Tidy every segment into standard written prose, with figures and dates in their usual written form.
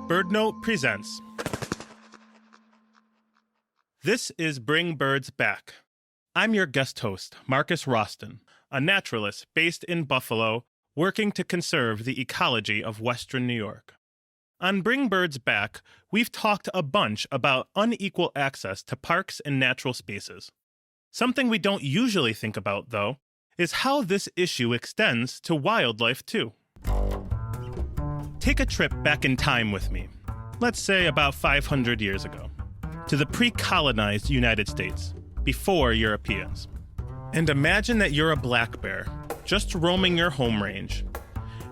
BirdNote presents. This is Bring Birds Back. I'm your guest host, Marcus Rosten, a naturalist based in Buffalo, working to conserve the ecology of Western New York. On Bring Birds Back, we've talked a bunch about unequal access to parks and natural spaces. Something we don't usually think about, though, is how this issue extends to wildlife, too. Take a trip back in time with me, let's say about 500 years ago, to the pre-colonized United States, before Europeans. And imagine that you're a black bear, just roaming your home range.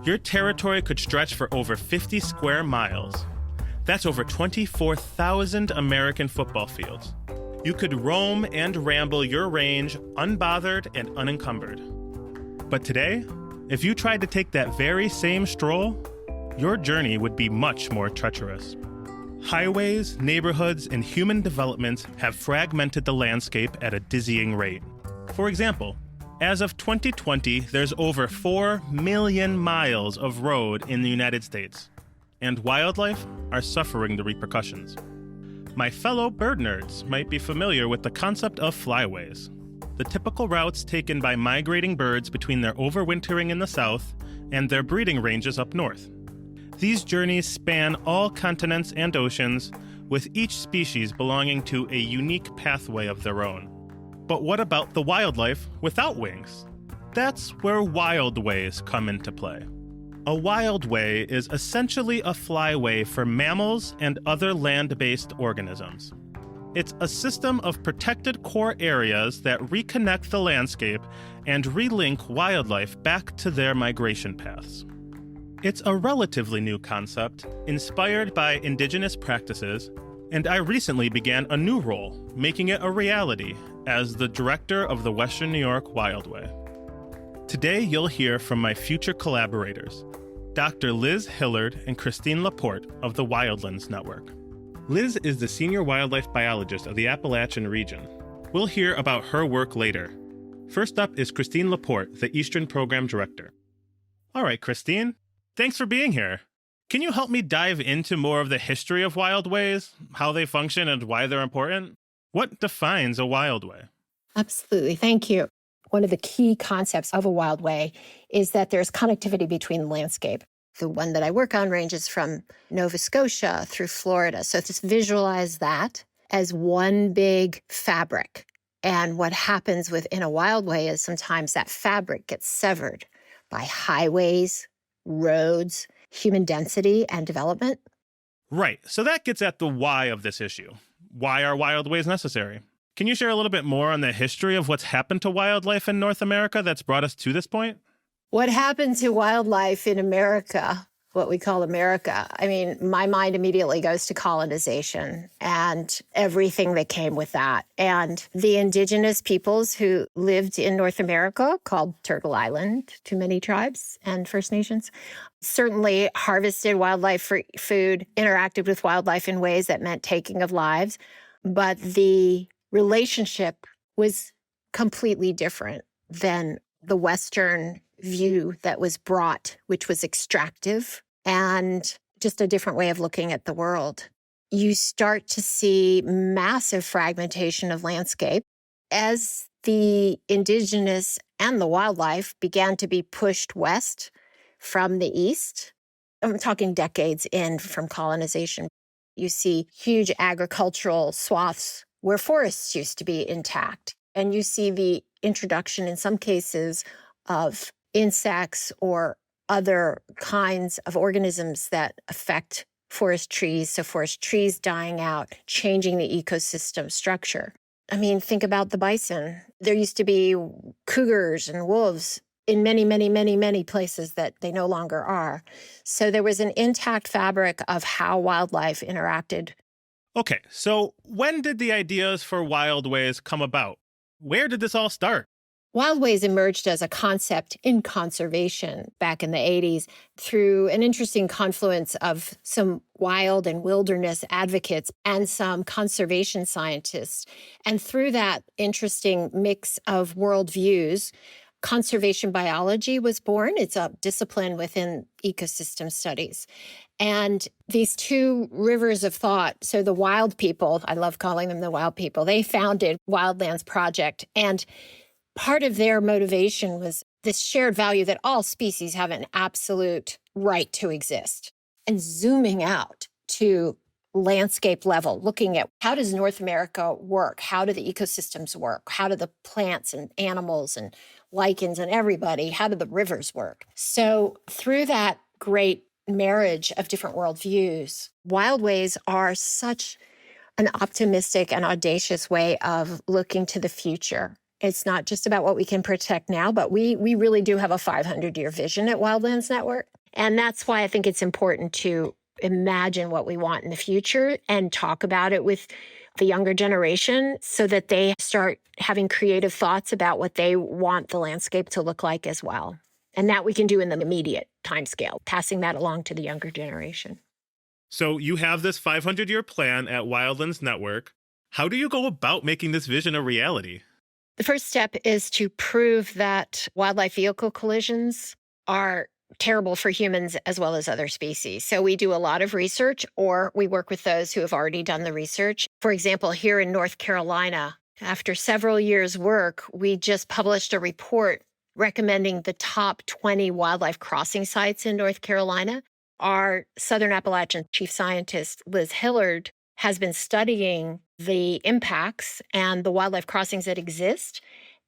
Your territory could stretch for over 50 square miles. That's over 24,000 American football fields. You could roam and ramble your range unbothered and unencumbered. But today, if you tried to take that very same stroll, your journey would be much more treacherous. Highways, neighborhoods, and human developments have fragmented the landscape at a dizzying rate. For example, as of 2020, there's over 4 million miles of road in the United States, and wildlife are suffering the repercussions. My fellow bird nerds might be familiar with the concept of flyways, the typical routes taken by migrating birds between their overwintering in the south and their breeding ranges up north. These journeys span all continents and oceans, with each species belonging to a unique pathway of their own. But what about the wildlife without wings? That's where wildways come into play. A wildway is essentially a flyway for mammals and other land-based organisms. It's a system of protected core areas that reconnect the landscape and relink wildlife back to their migration paths. It's a relatively new concept, inspired by indigenous practices, and I recently began a new role, making it a reality, as the director of the Western New York Wildway. Today, you'll hear from my future collaborators, Dr. Liz Hillard and Christine Laporte of the Wildlandsnetwork. Liz is the senior wildlife biologist of the Appalachian region. We'll hear about her work later. First up is Christine Laporte, the Eastern Program Director. All right, Christine. Thanks for being here. Can you help me dive into more of the history of wildways, how they function, and why they're important? What defines a wildway? Absolutely. Thank you. One of the key concepts of a wildway is that there's connectivity between the landscape. The one that I work on ranges from Nova Scotia through Florida. So just visualize that as one big fabric. And what happens within a wildway is sometimes that fabric gets severed by highways, roads, human density, and development. Right. So that gets at the why of this issue. Why are wildways necessary? Can you share a little bit more on the history of what's happened to wildlife in North America that's brought us to this point? What happened to wildlife in America, what we call America? I mean, my mind immediately goes to colonization and everything that came with that. And the indigenous peoples who lived in North America, called Turtle Island to many tribes and First Nations, certainly harvested wildlife for food, interacted with wildlife in ways that meant taking of lives. But the relationship was completely different than the Western view that was brought, which was extractive and just a different way of looking at the world. You start to see massive fragmentation of landscape as the indigenous and the wildlife began to be pushed west from the east. I'm talking decades in from colonization. You see huge agricultural swaths where forests used to be intact. And you see the introduction, in some cases, of insects or other kinds of organisms that affect forest trees. So forest trees dying out, changing the ecosystem structure. I mean, think about the bison. There used to be cougars and wolves in many, many, many, many places that they no longer are. So there was an intact fabric of how wildlife interacted. Okay, so when did the ideas for wildways come about? Where did this all start? Wildways emerged as a concept in conservation back in the 80s through an interesting confluence of some wild and wilderness advocates and some conservation scientists. And through that interesting mix of worldviews, conservation biology was born. It's a discipline within ecosystem studies. And these two rivers of thought, so the wild people, I love calling them the wild people, they founded Wildlands Project. And part of their motivation was this shared value that all species have an absolute right to exist. And zooming out to landscape level, looking at how does North America work? How do the ecosystems work? How do the plants and animals and lichens and everybody, how do the rivers work? So through that great marriage of different worldviews, wildways are such an optimistic and audacious way of looking to the future. It's not just about what we can protect now, but we really do have a 500-year vision at Wildlands Network. And that's why I think it's important to imagine what we want in the future and talk about it with the younger generation so that they start having creative thoughts about what they want the landscape to look like as well. And that we can do in the immediate timescale, passing that along to the younger generation. So you have this 500-year plan at Wildlands Network. How do you go about making this vision a reality? The first step is to prove that wildlife vehicle collisions are terrible for humans as well as other species. So we do a lot of research, or we work with those who have already done the research. For example, here in North Carolina, after several years' work, we just published a report recommending the top 20 wildlife crossing sites in North Carolina. Our Southern Appalachian chief scientist, Liz Hillard, has been studying the impacts and the wildlife crossings that exist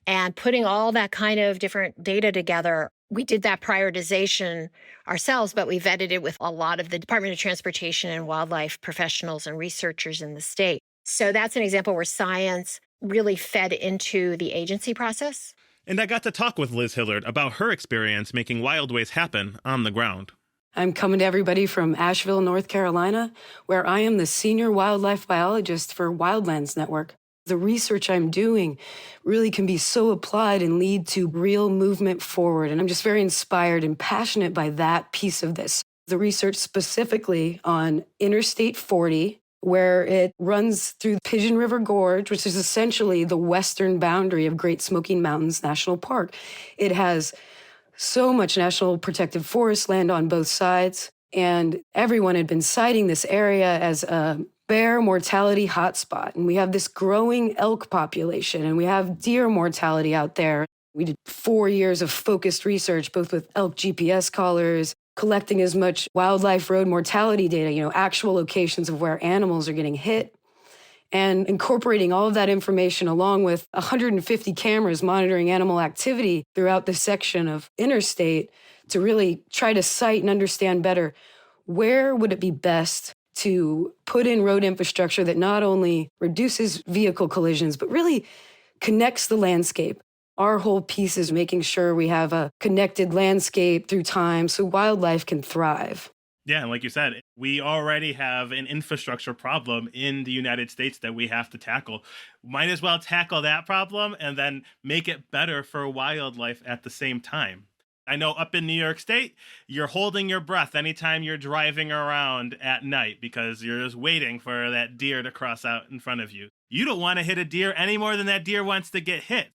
and putting all that kind of different data together. We did that prioritization ourselves, but we vetted it with a lot of the Department of Transportation and wildlife professionals and researchers in the state. So that's an example where science really fed into the agency process. And I got to talk with Liz Hillard about her experience making wildways happen on the ground. I'm coming to everybody from Asheville, North Carolina, where I am the senior wildlife biologist for Wildlands Network. The research I'm doing really can be so applied and lead to real movement forward. And I'm just very inspired and passionate by that piece of this. The research specifically on Interstate 40, where it runs through Pigeon River Gorge, which is essentially the western boundary of Great Smoky Mountains National Park. It has so much national protected forest land on both sides, and everyone had been citing this area as a bear mortality hotspot. And we have this growing elk population, and we have deer mortality out there. We did 4 years of focused research, both with elk GPS collars, collecting as much wildlife road mortality data, actual locations of where animals are getting hit, and incorporating all of that information along with 150 cameras monitoring animal activity throughout the section of interstate to really try to cite and understand better where would it be best to put in road infrastructure that not only reduces vehicle collisions, but really connects the landscape. Our whole piece is making sure we have a connected landscape through time so wildlife can thrive. Yeah, and like you said, we already have an infrastructure problem in the United States that we have to tackle. Might as well tackle that problem and then make it better for wildlife at the same time. I know up in New York State, you're holding your breath anytime you're driving around at night because you're just waiting for that deer to cross out in front of you. You don't want to hit a deer any more than that deer wants to get hit.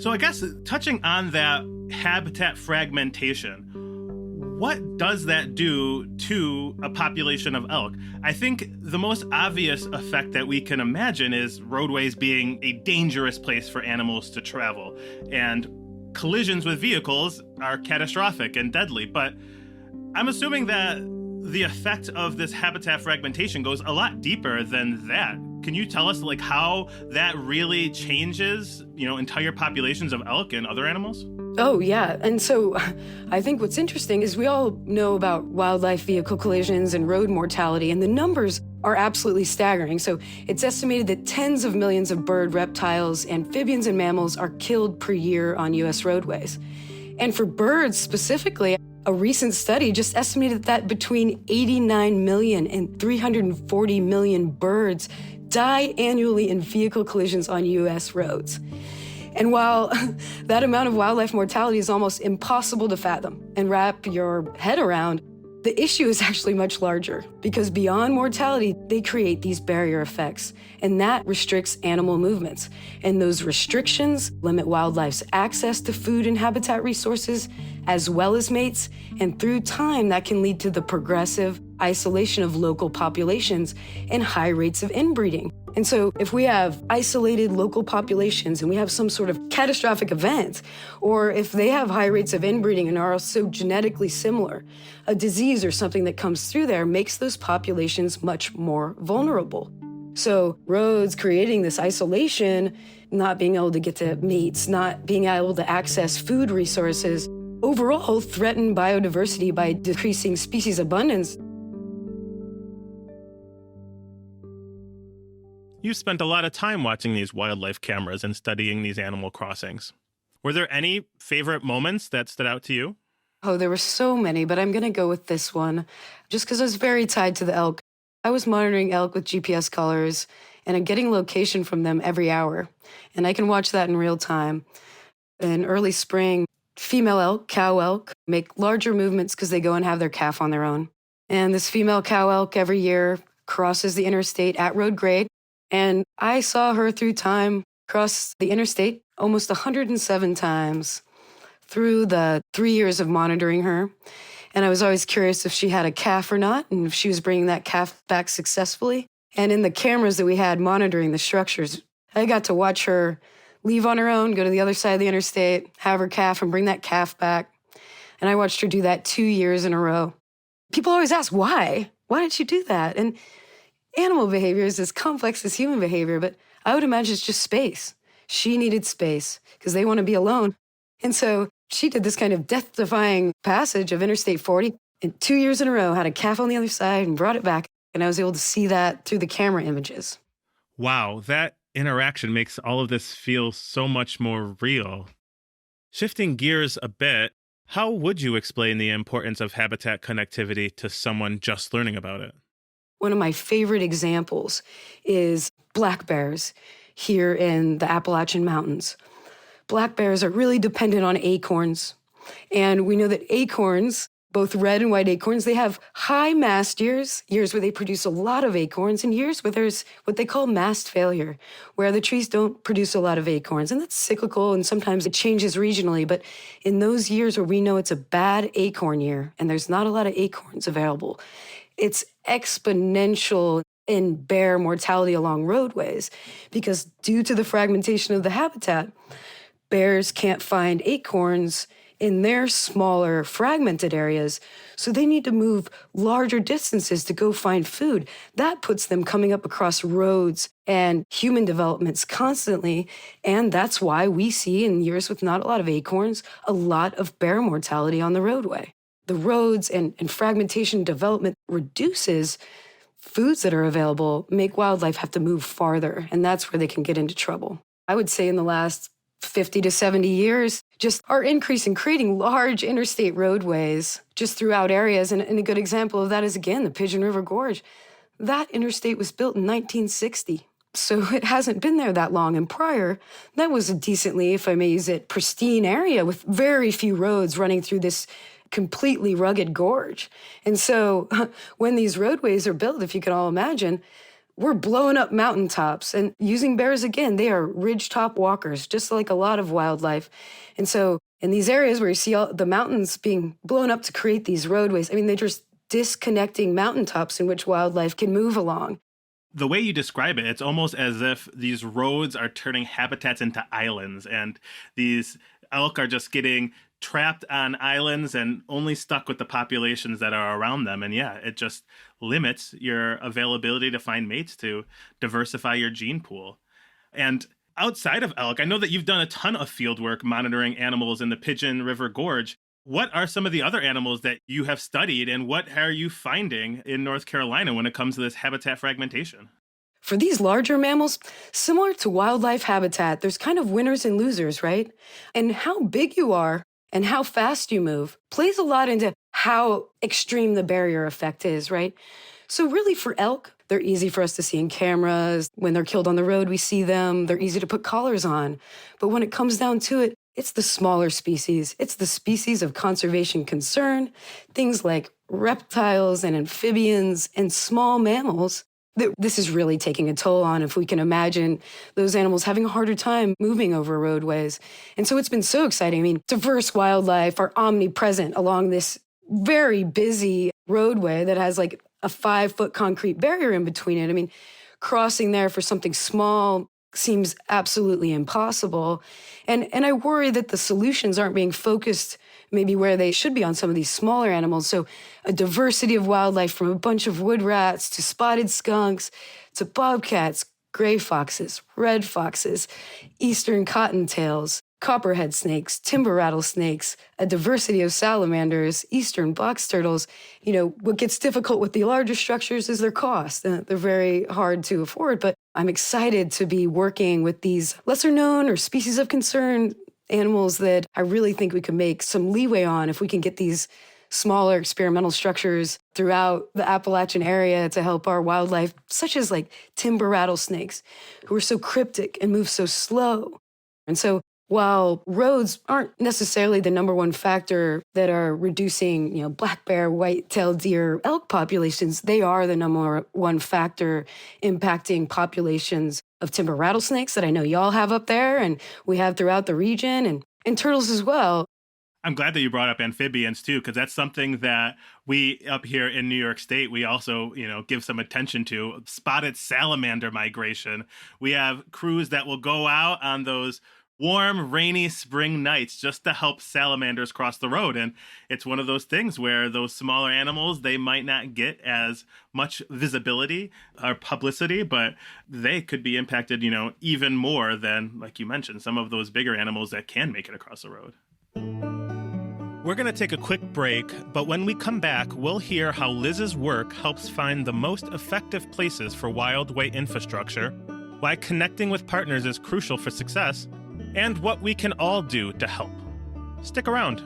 So I guess touching on that habitat fragmentation, what does that do to a population of elk? I think the most obvious effect that we can imagine is roadways being a dangerous place for animals to travel. And collisions with vehicles are catastrophic and deadly. But I'm assuming that the effect of this habitat fragmentation goes a lot deeper than that. Can you tell us how that really changes, entire populations of elk and other animals? Oh, yeah. And so I think what's interesting is we all know about wildlife vehicle collisions and road mortality, and the numbers are absolutely staggering. So it's estimated that tens of millions of bird, reptiles, amphibians, and mammals are killed per year on U.S. roadways. And for birds specifically, a recent study just estimated that between 89 million and 340 million birds die annually in vehicle collisions on U.S. roads. And while that amount of wildlife mortality is almost impossible to fathom and wrap your head around, The issue is actually much larger because beyond mortality, they create these barrier effects, and that restricts animal movements. And those restrictions limit wildlife's access to food and habitat resources, as well as mates. And through time, that can lead to the progressive isolation of local populations and high rates of inbreeding. And so if we have isolated local populations and we have some sort of catastrophic event, or if they have high rates of inbreeding and are also genetically similar, a disease or something that comes through there makes those populations much more vulnerable. So roads creating this isolation, not being able to get to mates, not being able to access food resources, overall threaten biodiversity by decreasing species abundance. You spent a lot of time watching these wildlife cameras and studying these animal crossings. Were there any favorite moments that stood out to you? Oh, there were so many, but I'm going to go with this one just because I was very tied to the elk. I was monitoring elk with GPS collars, and I'm getting location from them every hour, and I can watch that in real time. In early spring, female elk, cow elk, make larger movements because they go and have their calf on their own. And this female cow elk every year crosses the interstate at road grade. And I saw her through time cross the interstate almost 107 times through the 3 years of monitoring her. And I was always curious if she had a calf or not, and if she was bringing that calf back successfully. And in the cameras that we had monitoring the structures, I got to watch her leave on her own, go to the other side of the interstate, have her calf, and bring that calf back. And I watched her do that 2 years in a row. People always ask, why? Why did she do that? And animal behavior is as complex as human behavior, but I would imagine it's just space. She needed space because they want to be alone. And so she did this kind of death-defying passage of Interstate 40 and 2 years in a row, had a calf on the other side and brought it back. And I was able to see that through the camera images. Wow, that interaction makes all of this feel so much more real. Shifting gears a bit, how would you explain the importance of habitat connectivity to someone just learning about it? One of my favorite examples is black bears here in the Appalachian Mountains. Black bears are really dependent on acorns. And we know that acorns, both red and white acorns, they have high mast years where they produce a lot of acorns, and years where there's what they call mast failure, where the trees don't produce a lot of acorns. And that's cyclical, and sometimes it changes regionally. But in those years where we know it's a bad acorn year and there's not a lot of acorns available, it's exponential in bear mortality along roadways because due to the fragmentation of the habitat, bears can't find acorns in their smaller fragmented areas, so they need to move larger distances to go find food. That puts them coming up across roads and human developments constantly, and that's why we see in years with not a lot of acorns, a lot of bear mortality on the roadway. The roads and fragmentation development reduces foods that are available, make wildlife have to move farther, and that's where they can get into trouble. I would say in the last 50 to 70 years, just our increase in creating large interstate roadways just throughout areas, and a good example of that is, again, the Pigeon River Gorge. That interstate was built in 1960. So it hasn't been there that long. And prior, that was a decently, if I may use it, pristine area with very few roads running through this completely rugged gorge. And so when these roadways are built, if you can all imagine, we're blowing up mountaintops and using bears again. They are ridgetop walkers, just like a lot of wildlife. And so in these areas where you see all the mountains being blown up to create these roadways, I mean, they're just disconnecting mountaintops in which wildlife can move along. The way you describe it, it's almost as if these roads are turning habitats into islands, and these elk are just getting trapped on islands and only stuck with the populations that are around them. And yeah, it just limits your availability to find mates, to diversify your gene pool. And outside of elk, I know that you've done a ton of field work monitoring animals in the Pigeon River Gorge. What are some of the other animals that you have studied, and what are you finding in North Carolina when it comes to this habitat fragmentation? For these larger mammals, similar to wildlife habitat, there's kind of winners and losers, right? And how big you are and how fast you move plays a lot into how extreme the barrier effect is, right? So really for elk, they're easy for us to see in cameras. When they're killed on the road, we see them. They're easy to put collars on. But when it comes down to it, it's the smaller species. It's the species of conservation concern, things like reptiles and amphibians and small mammals that this is really taking a toll on, if we can imagine those animals having a harder time moving over roadways. And so it's been so exciting. I mean, diverse wildlife are omnipresent along this very busy roadway that has like a 5-foot concrete barrier in between it. I mean, crossing there for something small seems absolutely impossible. And I worry that the solutions aren't being focused maybe where they should be on some of these smaller animals. So a diversity of wildlife, from a bunch of wood rats to spotted skunks to bobcats, gray foxes, red foxes, eastern cottontails, copperhead snakes, timber rattlesnakes, a diversity of salamanders, eastern box turtles. You know, what gets difficult with the larger structures is their cost. They're very hard to afford, but I'm excited to be working with these lesser known or species of concern animals that I really think we can make some leeway on if we can get these smaller experimental structures throughout the Appalachian area to help our wildlife, such as like timber rattlesnakes, who are so cryptic and move so slow. And so while roads aren't necessarily the number one factor that are reducing, black bear, white-tailed deer, elk populations, they are the number one factor impacting populations of timber rattlesnakes that I know y'all have up there and we have throughout the region, and turtles as well. I'm glad that you brought up amphibians too, because that's something that we up here in New York State, we also, give some attention to. Spotted salamander migration. We have crews that will go out on those warm, rainy spring nights just to help salamanders cross the road. And it's one of those things where those smaller animals, they might not get as much visibility or publicity, but they could be impacted, even more than, like you mentioned, some of those bigger animals that can make it across the road. We're going to take a quick break, but when we come back, we'll hear how Liz's work helps find the most effective places for Wildway infrastructure, why connecting with partners is crucial for success, and what we can all do to help. Stick around.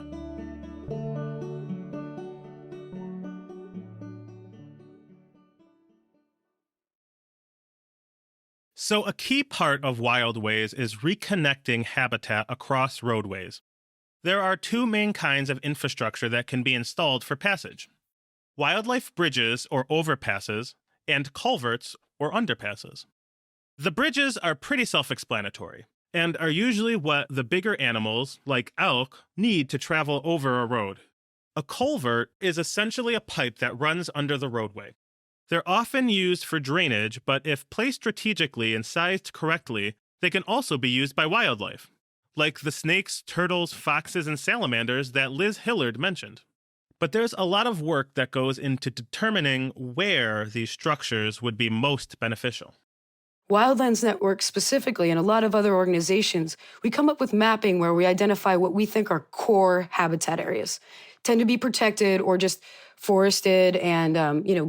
So a key part of Wildways is reconnecting habitat across roadways. There are two main kinds of infrastructure that can be installed for passage: wildlife bridges or overpasses, and culverts or underpasses. The bridges are pretty self-explanatory and are usually what the bigger animals, like elk, need to travel over a road. A culvert is essentially a pipe that runs under the roadway. They're often used for drainage, but if placed strategically and sized correctly, they can also be used by wildlife, like the snakes, turtles, foxes, and salamanders that Liz Hillard mentioned. But there's a lot of work that goes into determining where these structures would be most beneficial. Wildlandsnetwork specifically, and a lot of other organizations, we come up with mapping where we identify what we think are core habitat areas, tend to be protected or just forested and,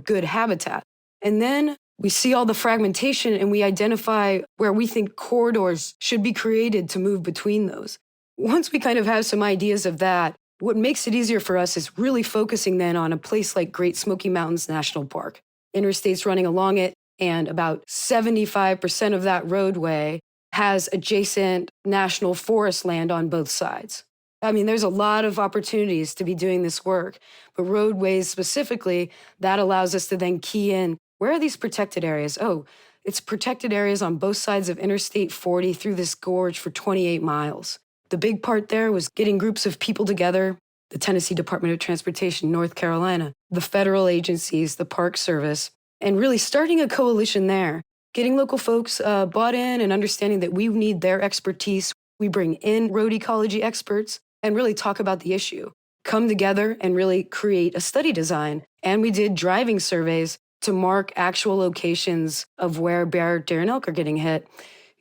good habitat. And then we see all the fragmentation and we identify where we think corridors should be created to move between those. Once we kind of have some ideas of that, what makes it easier for us is really focusing then on a place like Great Smoky Mountains National Park. Interstates running along it, and about 75% of that roadway has adjacent national forest land on both sides. I mean, there's a lot of opportunities to be doing this work, but roadways specifically, that allows us to then key in, where are these protected areas? Oh, it's protected areas on both sides of Interstate 40 through this gorge for 28 miles. The big part there was getting groups of people together, the Tennessee Department of Transportation, North Carolina, the federal agencies, the Park Service, and really starting a coalition there, getting local folks bought in and understanding that we need their expertise. We bring in road ecology experts and really talk about the issue, come together and really create a study design. And we did driving surveys to mark actual locations of where bear, deer, and elk are getting hit,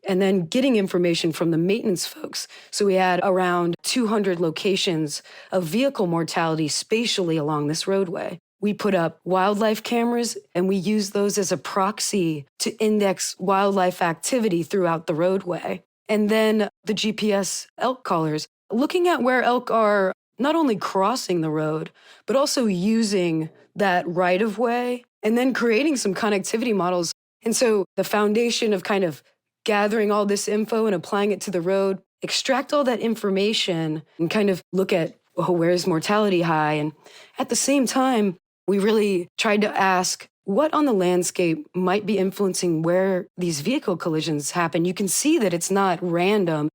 and then getting information from the maintenance folks. So we had around 200 locations of vehicle mortality spatially along this roadway. We put up wildlife cameras, and we use those as a proxy to index wildlife activity throughout the roadway. And then the GPS elk collars, looking at where elk are not only crossing the road, but also using that right-of-way, and then creating some connectivity models. And so the foundation of kind of gathering all this info and applying it to the road, extract all that information and kind of look at, where's mortality high? And at the same time, We really tried to ask what on the landscape might be influencing where these vehicle collisions happen. You can see that it's not random.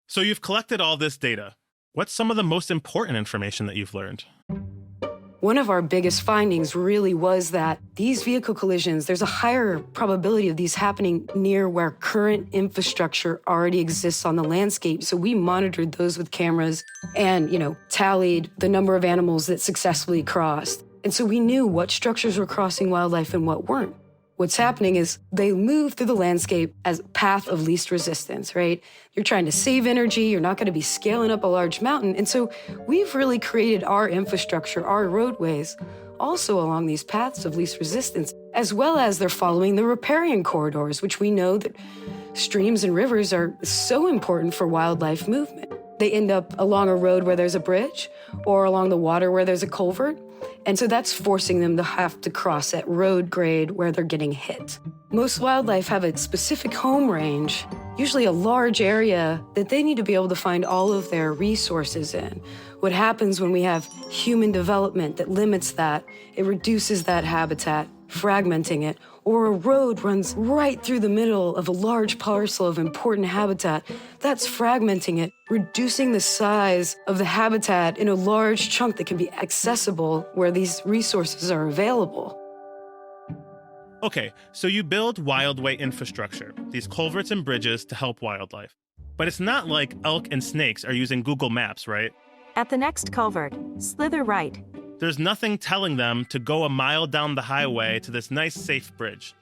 So you've collected all this data. What's some of the most important information that you've learned? One of our biggest findings really was that these vehicle collisions, there's a higher probability of these happening near where current infrastructure already exists on the landscape. So we monitored those with cameras and, tallied the number of animals that successfully crossed. And so we knew what structures were crossing wildlife and what weren't. What's happening is they move through the landscape as path of least resistance, right? You're trying to save energy. You're not going to be scaling up a large mountain. And so we've really created our infrastructure, our roadways, also along these paths of least resistance, as well as they're following the riparian corridors, which we know that streams and rivers are so important for wildlife movement. They end up along a road where there's a bridge or along the water where there's a culvert. And so that's forcing them to have to cross at road grade where they're getting hit. Most wildlife have a specific home range, usually a large area that they need to be able to find all of their resources in. What happens when we have human development that limits that, it reduces that habitat, fragmenting it, or a road runs right through the middle of a large parcel of important habitat, that's fragmenting it, reducing the size of the habitat in a large chunk that can be accessible where these resources are available. Okay, so you build Wildway infrastructure, these culverts and bridges to help wildlife. But it's not like elk and snakes are using Google Maps, right? At the next culvert, slither right. There's nothing telling them to go a mile down the highway to this nice, safe bridge.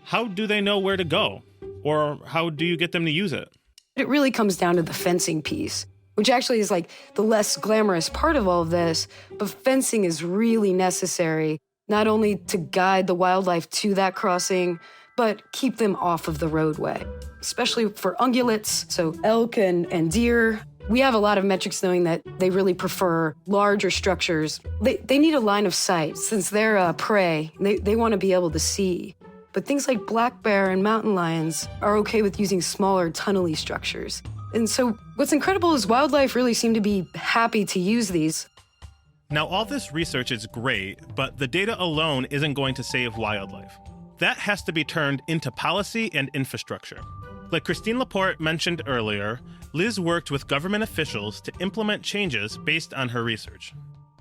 How do they know where to go? Or how do you get them to use it? It really comes down to the fencing piece, which actually is like the less glamorous part of all of this, but fencing is really necessary, not only to guide the wildlife to that crossing, but keep them off of the roadway, especially for ungulates, so elk and deer. We have a lot of metrics knowing that they really prefer larger structures. They need a line of sight since they're prey. They want to be able to see. But things like black bear and mountain lions are okay with using smaller tunnely structures. And so what's incredible is wildlife really seem to be happy to use these. Now, all this research is great, but the data alone isn't going to save wildlife. That has to be turned into policy and infrastructure. Like Christine Laporte mentioned earlier, Liz worked with government officials to implement changes based on her research.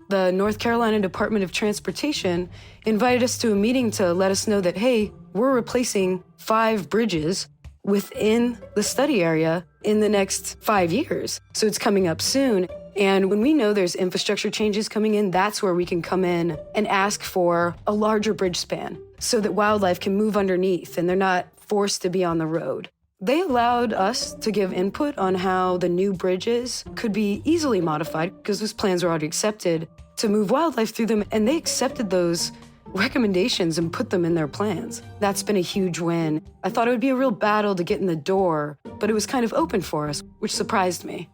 The North Carolina Department of Transportation invited us to a meeting to let us know that, hey, we're replacing 5 bridges within the study area in the next 5 years. So it's coming up soon. And when we know there's infrastructure changes coming in, that's where we can come in and ask for a larger bridge span so that wildlife can move underneath and they're not forced to be on the road. They allowed us to give input on how the new bridges could be easily modified because those plans were already accepted to move wildlife through them, and they accepted those recommendations and put them in their plans. That's been a huge win. I thought it would be a real battle to get in the door, but it was kind of open for us, which surprised me.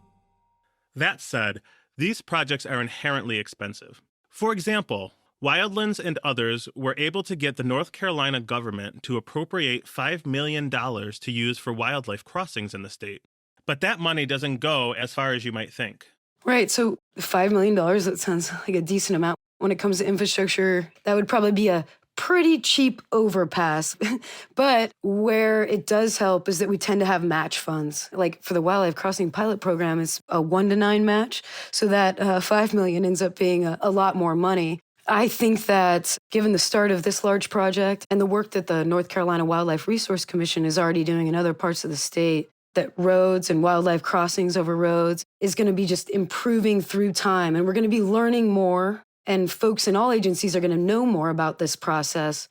That said, these projects are inherently expensive. For example, Wildlands and others were able to get the North Carolina government to appropriate $5 million to use for wildlife crossings in the state. But that money doesn't go as far as you might think. Right, so $5 million, that sounds like a decent amount. When it comes to infrastructure, that would probably be a pretty cheap overpass. But where it does help is that we tend to have match funds. Like for the Wildlife Crossing Pilot Program, it's a 1-to-9 match. So that $5 million ends up being a lot more money. I think that given the start of this large project and the work that the North Carolina Wildlife Resource Commission is already doing in other parts of the state, that roads and wildlife crossings over roads is going to be just improving through time. And we're going to be learning more, and folks in all agencies are going to know more about this process.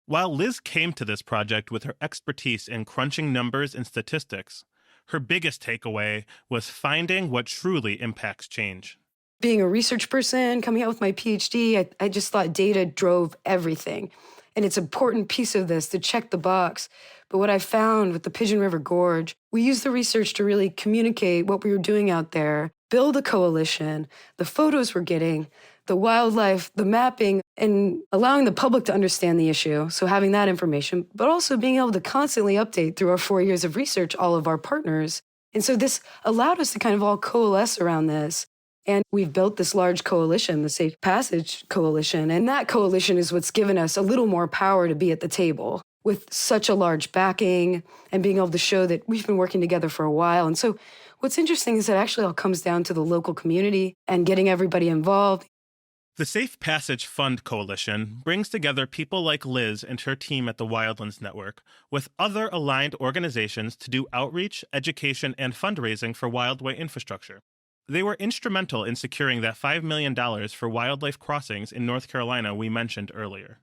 While Liz came to this project with her expertise in crunching numbers and statistics, her biggest takeaway was finding what truly impacts change. Being a research person, coming out with my PhD, I just thought data drove everything. And it's an important piece of this to check the box. But what I found with the Pigeon River Gorge, we used the research to really communicate what we were doing out there, build a coalition, the photos we're getting, the wildlife, the mapping, and allowing the public to understand the issue. So having that information, but also being able to constantly update through our 4 years of research all of our partners. And so this allowed us to kind of all coalesce around this. And we've built this large coalition, the Safe Passage Coalition. And that coalition is what's given us a little more power to be at the table with such a large backing and being able to show that we've been working together for a while. And so what's interesting is that actually all comes down to the local community and getting everybody involved. The Safe Passage Fund Coalition brings together people like Liz and her team at the Wildlands Network with other aligned organizations to do outreach, education, and fundraising for Wildway infrastructure. They were instrumental in securing that $5 million for wildlife crossings in North Carolina we mentioned earlier.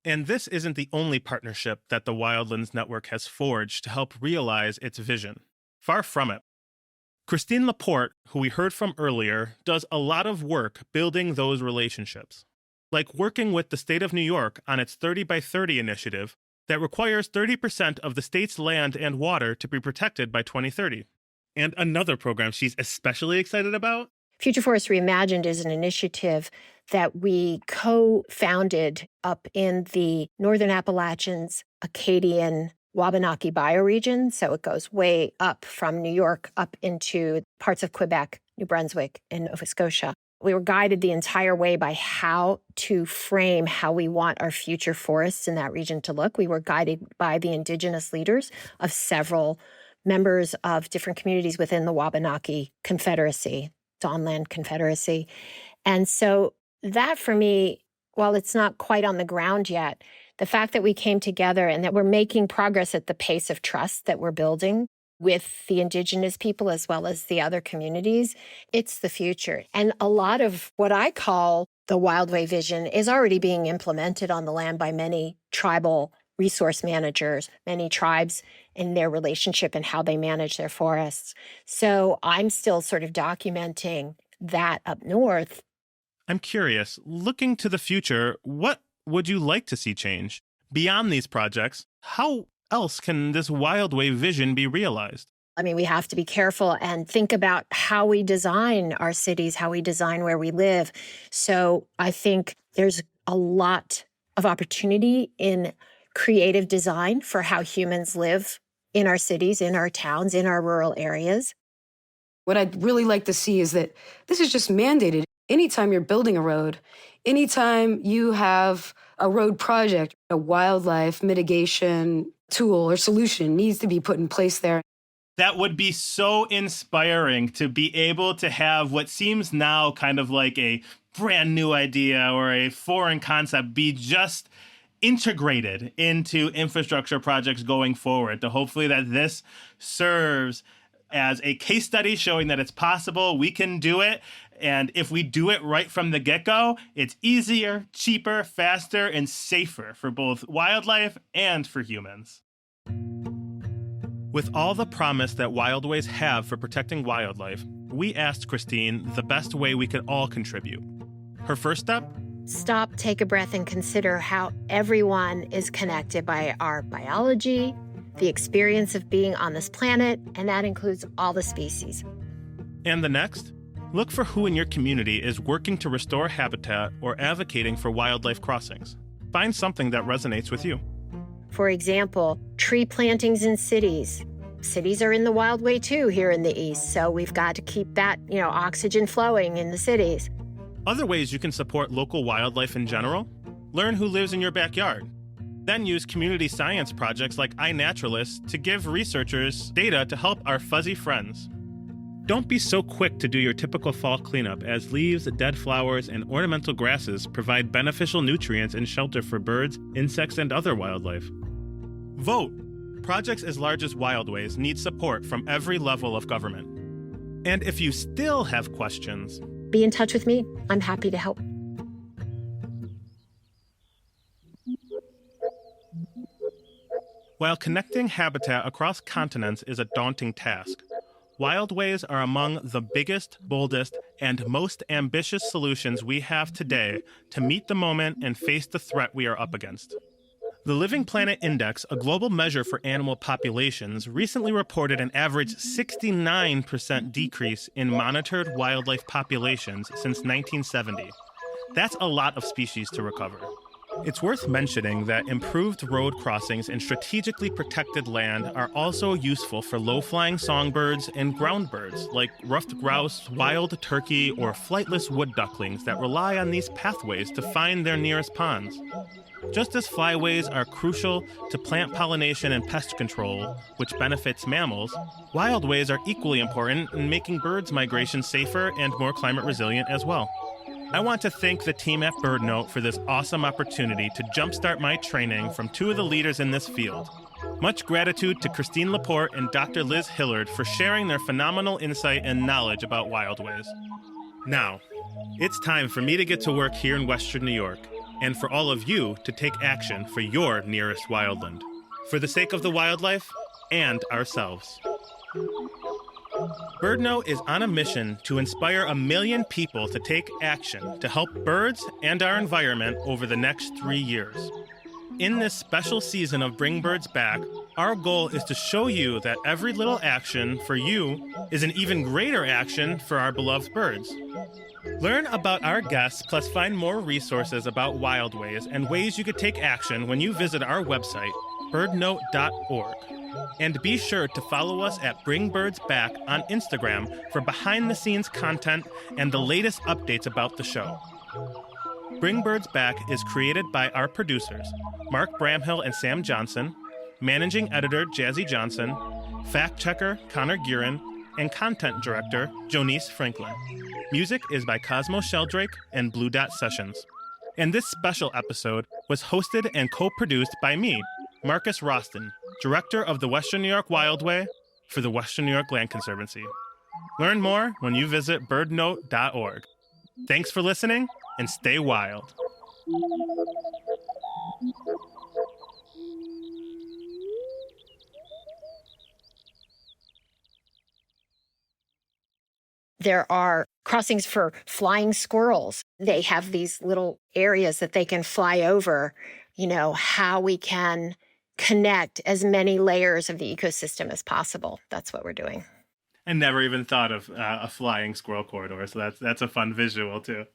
And this isn't the only partnership that the Wildlands Network has forged to help realize its vision. Far from it. Christine Laporte, who we heard from earlier, does a lot of work building those relationships, like working with the state of New York on its 30 by 30 initiative that requires 30% of the state's land and water to be protected by 2030. And another program she's especially excited about? Future Forest Reimagined is an initiative that we co-founded up in the Northern Appalachians, Acadian, Wabanaki bioregion. So it goes way up from New York up into parts of Quebec, New Brunswick, and Nova Scotia. We were guided the entire way by how to frame how we want our future forests in that region to look. We were guided by the indigenous leaders of several members of different communities within the Wabanaki Confederacy, Dawnland Confederacy. And so that for me, while it's not quite on the ground yet, the fact that we came together and that we're making progress at the pace of trust that we're building with the indigenous people as well as the other communities, it's the future. And a lot of what I call the Wildway vision is already being implemented on the land by many tribal resource managers, many tribes in their relationship and how they manage their forests. So I'm still sort of documenting that up north. I'm curious, looking to the future, what would you like to see change? Beyond these projects, how else can this Wildway vision be realized? I mean, we have to be careful and think about how we design our cities, how we design where we live. So I think there's a lot of opportunity in creative design for how humans live in our cities, in our towns, in our rural areas. What I'd really like to see is that this is just mandated. Anytime you're building a road, anytime you have a road project, a wildlife mitigation tool or solution needs to be put in place there. That would be so inspiring to be able to have what seems now kind of like a brand new idea or a foreign concept be just integrated into infrastructure projects going forward, to hopefully that this serves as a case study showing that it's possible, we can do it. And if we do it right from the get-go, it's easier, cheaper, faster, and safer for both wildlife and for humans. With all the promise that wildways have for protecting wildlife, we asked Christine the best way we could all contribute. Her first step? Stop, take a breath, and consider how everyone is connected by our biology, the experience of being on this planet, and that includes all the species. And the next? Look for who in your community is working to restore habitat or advocating for wildlife crossings. Find something that resonates with you. For example, tree plantings in cities. Cities are in the Wildway too here in the East, so we've got to keep that, oxygen flowing in the cities. Other ways you can support local wildlife in general: learn who lives in your backyard. Then use community science projects like iNaturalist to give researchers data to help our fuzzy friends. Don't be so quick to do your typical fall cleanup, as leaves, dead flowers, and ornamental grasses provide beneficial nutrients and shelter for birds, insects, and other wildlife. Vote! Projects as large as Wildways need support from every level of government. And if you still have questions, be in touch with me. I'm happy to help. While connecting habitat across continents is a daunting task, Wildways are among the biggest, boldest, and most ambitious solutions we have today to meet the moment and face the threat we are up against. The Living Planet Index, a global measure for animal populations, recently reported an average 69% decrease in monitored wildlife populations since 1970. That's a lot of species to recover. It's worth mentioning that improved road crossings in strategically protected land are also useful for low-flying songbirds and ground birds like ruffed grouse, wild turkey, or flightless wood ducklings that rely on these pathways to find their nearest ponds. Just as flyways are crucial to plant pollination and pest control, which benefits mammals, wildways are equally important in making birds' migration safer and more climate resilient as well. I want to thank the team at BirdNote for this awesome opportunity to jumpstart my training from two of the leaders in this field. Much gratitude to Christine Laporte and Dr. Liz Hillard for sharing their phenomenal insight and knowledge about wildways. Now, it's time for me to get to work here in Western New York, and for all of you to take action for your nearest wildland, for the sake of the wildlife and ourselves. BirdNote is on a mission to inspire 1 million people to take action to help birds and our environment over the next 3 years. In this special season of Bring Birds Back, our goal is to show you that every little action for you is an even greater action for our beloved birds. Learn about our guests, plus find more resources about wildways and ways you could take action when you visit our website, birdnote.org. And be sure to follow us at Bring Birds Back on Instagram for behind-the-scenes content and the latest updates about the show. Bring Birds Back is created by our producers, Mark Bramhill and Sam Johnson, managing editor Jazzy Johnson, fact-checker Connor Guerin, and content director Jonice Franklin. Music is by Cosmo Sheldrake and Blue Dot Sessions. And this special episode was hosted and co-produced by me, Marcus Rosten, director of the Western New York Wildway for the Western New York Land Conservancy. Learn more when you visit birdnote.org. Thanks for listening, and stay wild. There are crossings for flying squirrels. They have these little areas that they can fly over, how we can connect as many layers of the ecosystem as possible. That's what we're doing. I never even thought of a flying squirrel corridor, so that's a fun visual too.